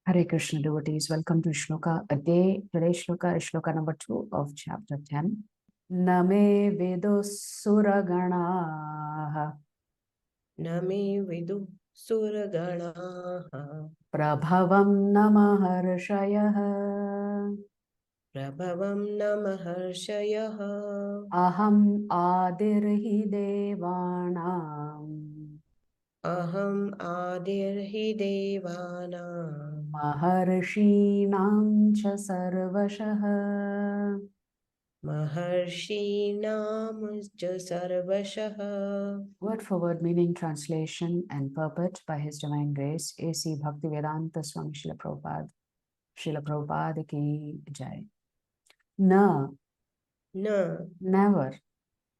Hare Krishna devotees, welcome to Shloka a day. Today's Shloka is Shloka number 2 of chapter 10. Name vidussuraganaha Name vidu suraganaha prabhavam namaharshayah prabhavam namaharshayah aham adirhi devanam aham adirhi devanam maharshinam cha sarvashah. Maharshinam ja sarvashah. Word for word meaning, translation and purport by His Divine Grace, A.C. Bhaktivedanta Swami Srila Prabhupada. Srila Prabhupada ki jai. Na, Na, never,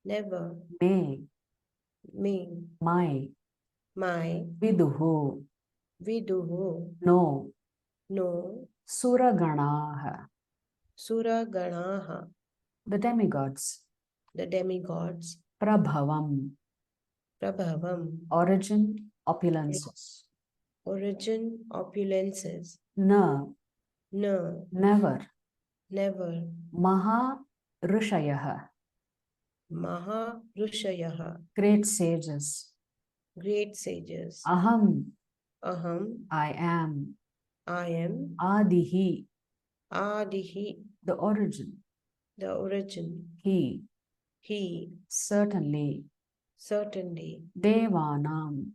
never, may, me, my, my, viduhu, viduhu, no, no, suraganaha, suraganaha, the demigods, the demigods, prabhavam, prabhavam, origin, opulences. origin, opulences. Na, No, never, never. maha rishayaha, Maharushayaha, great sages. great sages. Aham, Aham, I am. I am. Adihi, Adihi, the origin. the origin. He, He, certainly. certainly. Devanam,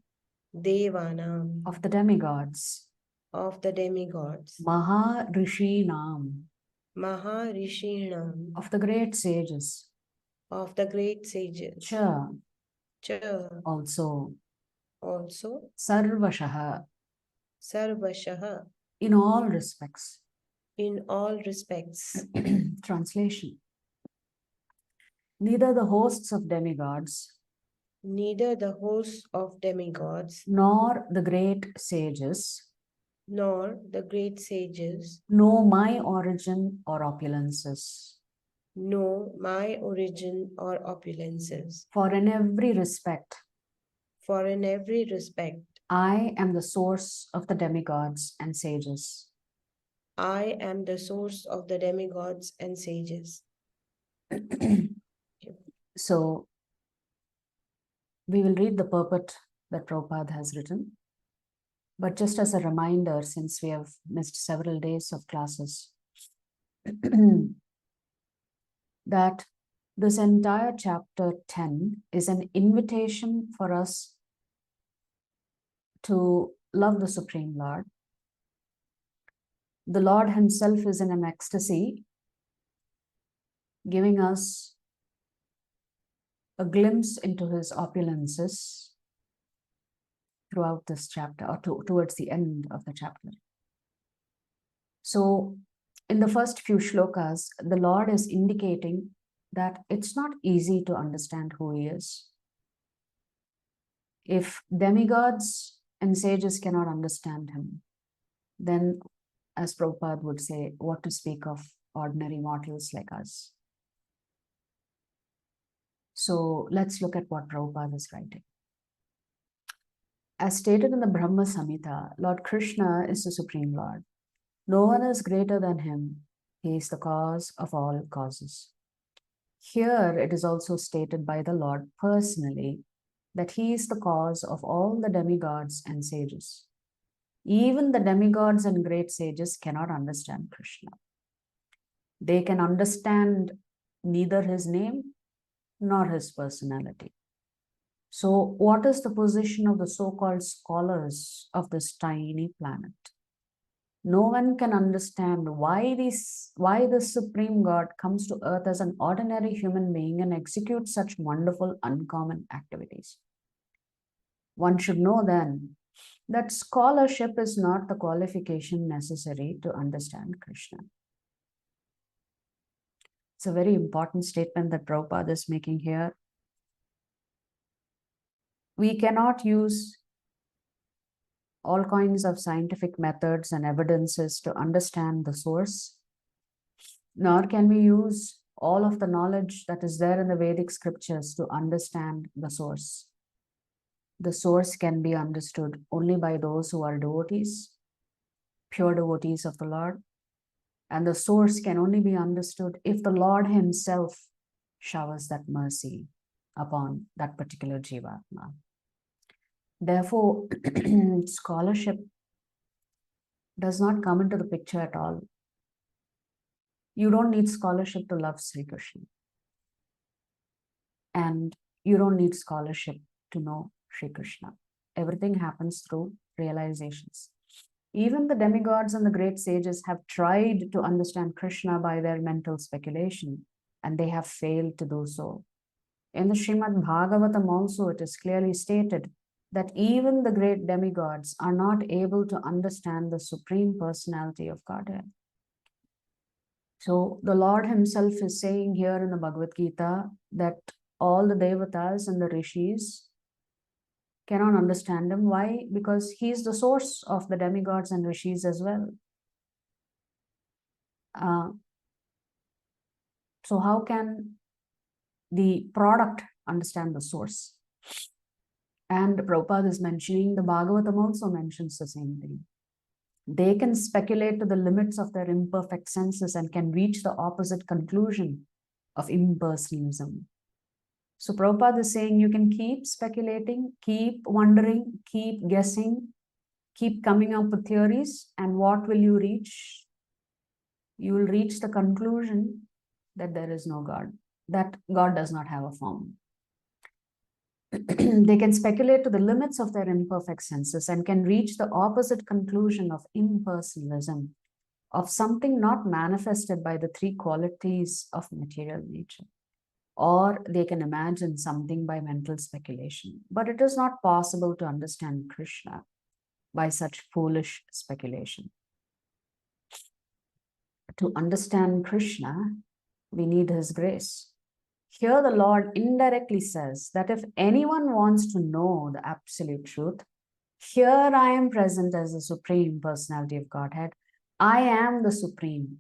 Devanam, of the demigods. of the demigods. Maharishinam, Maharishinam, of the great sages. of the great sages. Cha, Cha, also. also. Sarvashaha, Sarvashaha, in all respects. in all respects. Translation. Neither the hosts of demigods Neither the hosts of demigods nor the great sages nor the great sages know my origin or opulences. know my origin or opulences. For in every respect, For in every respect, I am the source of the demigods and sages. I am the source of the demigods and sages. So, we will read the purport that Prabhupada has written. But just as a reminder, since we have missed several days of classes, that this entire chapter 10 is an invitation for us to love the Supreme Lord. The Lord himself is in an ecstasy, giving us a glimpse into his opulences throughout this chapter, or towards the end of the chapter. So, in the first few shlokas, the Lord is indicating that it's not easy to understand who he is. If demigods and sages cannot understand him, then, as Prabhupada would say, what to speak of ordinary mortals like us? So let's look at what Prabhupada is writing. As stated in the Brahma Samhita, Lord Krishna is the Supreme Lord. No one is greater than him. He is the cause of all causes. Here it is also stated by the Lord personally that he is the cause of all the demigods and sages. Even the demigods and great sages cannot understand Krishna. They can understand neither his name nor his personality. So what is the position of the so-called scholars of this tiny planet? No one can understand why the Supreme God comes to earth as an ordinary human being and executes such wonderful, uncommon activities. One should know then that scholarship is not the qualification necessary to understand Krishna. It's a very important statement that Prabhupada is making here. We cannot use all kinds of scientific methods and evidences to understand the source, nor can we use all of the knowledge that is there in the Vedic scriptures to understand the source. The source can be understood only by those who are devotees pure devotees of the Lord. And the source can only be understood if the Lord himself showers that mercy upon that particular Jivatma. Therefore, scholarship does not come into the picture at all. You don't need scholarship to love Sri Krishna. And you don't need scholarship to know Sri Krishna. Everything happens through realizations. Even the demigods and the great sages have tried to understand Krishna by their mental speculation, and they have failed to do so. In the Srimad Bhagavatam also, it is clearly stated that even the great demigods are not able to understand the Supreme Personality of Godhead. So the Lord himself is saying here in the Bhagavad Gita that all the devatas and the rishis cannot understand him. Why? Because he is the source of the demigods and rishis as well. So how can the product understand the source? And Prabhupada is mentioning, the Bhagavatam also mentions the same thing. They can speculate to the limits of their imperfect senses and can reach the opposite conclusion of impersonalism. So Prabhupada is saying you can keep speculating, keep wondering, keep guessing, keep coming up with theories, and what will you reach? You will reach the conclusion that there is no God, that God does not have a form. They can speculate to the limits of their imperfect senses and can reach the opposite conclusion of impersonalism, of something not manifested by the three qualities of material nature. Or they can imagine something by mental speculation. But it is not possible to understand Krishna by such foolish speculation. To understand Krishna, we need his grace. Here the Lord indirectly says that if anyone wants to know the absolute truth, here I am present as the Supreme Personality of Godhead. I am the Supreme.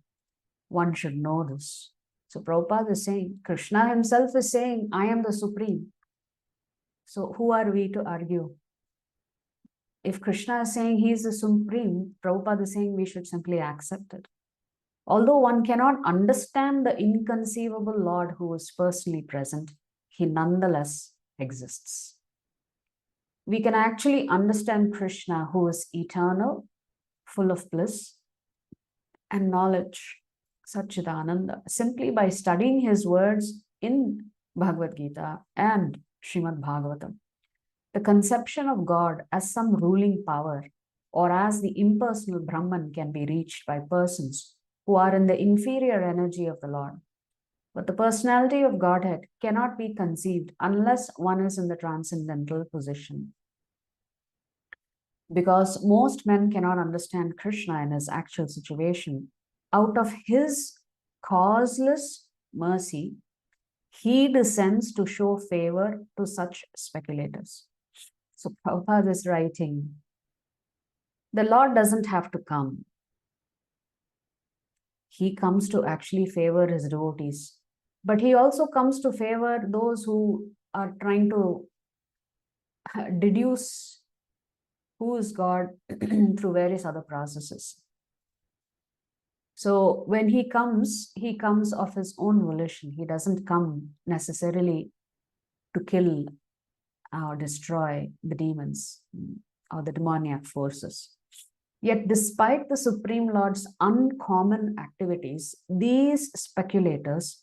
One should know this. So Prabhupada is saying, Krishna himself is saying, I am the Supreme. So who are we to argue? If Krishna is saying he is the Supreme, Prabhupada is saying we should simply accept it. Although one cannot understand the inconceivable Lord who is personally present, he nonetheless exists. We can actually understand Krishna, who is eternal, full of bliss and knowledge, Satchidananda, simply by studying his words in Bhagavad Gita and Srimad Bhagavatam. The conception of God as some ruling power or as the impersonal Brahman can be reached by persons who are in the inferior energy of the Lord. But the personality of Godhead cannot be conceived unless one is in the transcendental position. Because most men cannot understand Krishna in his actual situation, out of his causeless mercy, he descends to show favor to such speculators. So Prabhupada is writing, the Lord doesn't have to come. He comes to actually favor his devotees. But he also comes to favor those who are trying to deduce who is God through various other processes. So when he comes of his own volition. He doesn't come necessarily to kill or destroy the demons or the demoniac forces. Yet despite the Supreme Lord's uncommon activities, these speculators,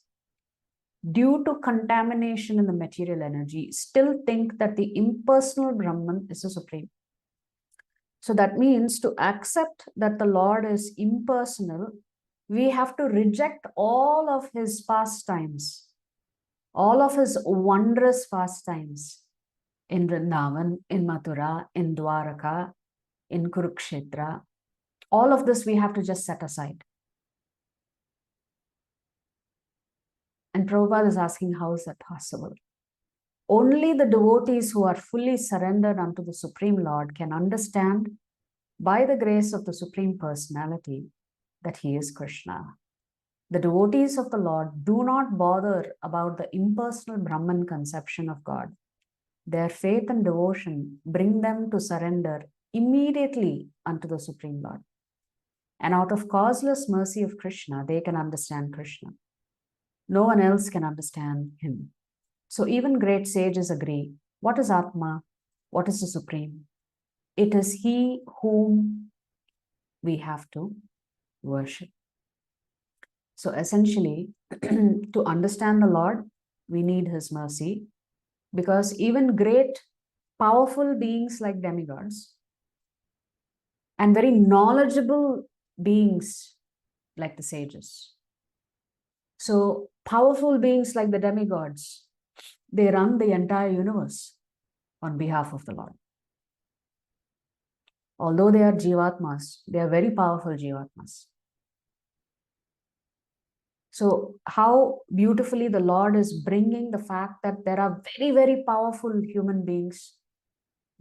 due to contamination in the material energy, still think that the impersonal Brahman is the Supreme. So that means to accept that the Lord is impersonal, we have to reject all of his pastimes, all of his wondrous pastimes in Vrindavan, in Mathura, in Dwaraka, in Kurukshetra. All of this we have to just set aside. And Prabhupada is asking, how is that possible? Only the devotees who are fully surrendered unto the Supreme Lord can understand, by the grace of the Supreme Personality, that he is Krishna. The devotees of the Lord do not bother about the impersonal Brahman conception of God. Their faith and devotion bring them to surrender immediately unto the Supreme Lord. And out of causeless mercy of Krishna, they can understand Krishna. No one else can understand him. So even great sages agree. What is Atma? What is the Supreme? It is he whom we have to worship. So essentially, to understand the Lord, we need his mercy, because even great, powerful beings like demigods and very knowledgeable beings like the sages. So powerful beings like the demigods, they run the entire universe on behalf of the Lord. Although they are jivatmas, they are very powerful jivatmas. So how beautifully the Lord is bringing the fact that there are very, very powerful human beings,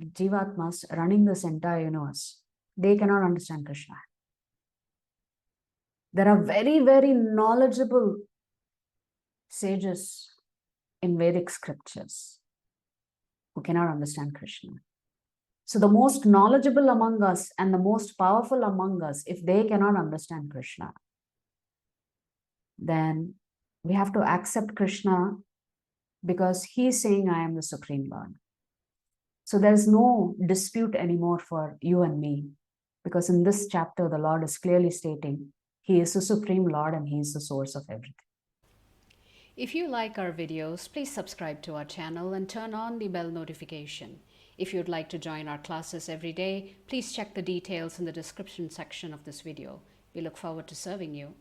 jivatmas, running this entire universe. They cannot understand Krishna. There are very, very knowledgeable sages in Vedic scriptures who cannot understand Krishna. So the most knowledgeable among us and the most powerful among us, if they cannot understand Krishna, then we have to accept Krishna, because he's saying, I am the Supreme Lord. So there's no dispute anymore for you and me, because in this chapter, the Lord is clearly stating he is the Supreme Lord and he is the source of everything. If you like our videos, please subscribe to our channel and turn on the bell notification. If you'd like to join our classes every day, please check the details in the description section of this video. We look forward to serving you.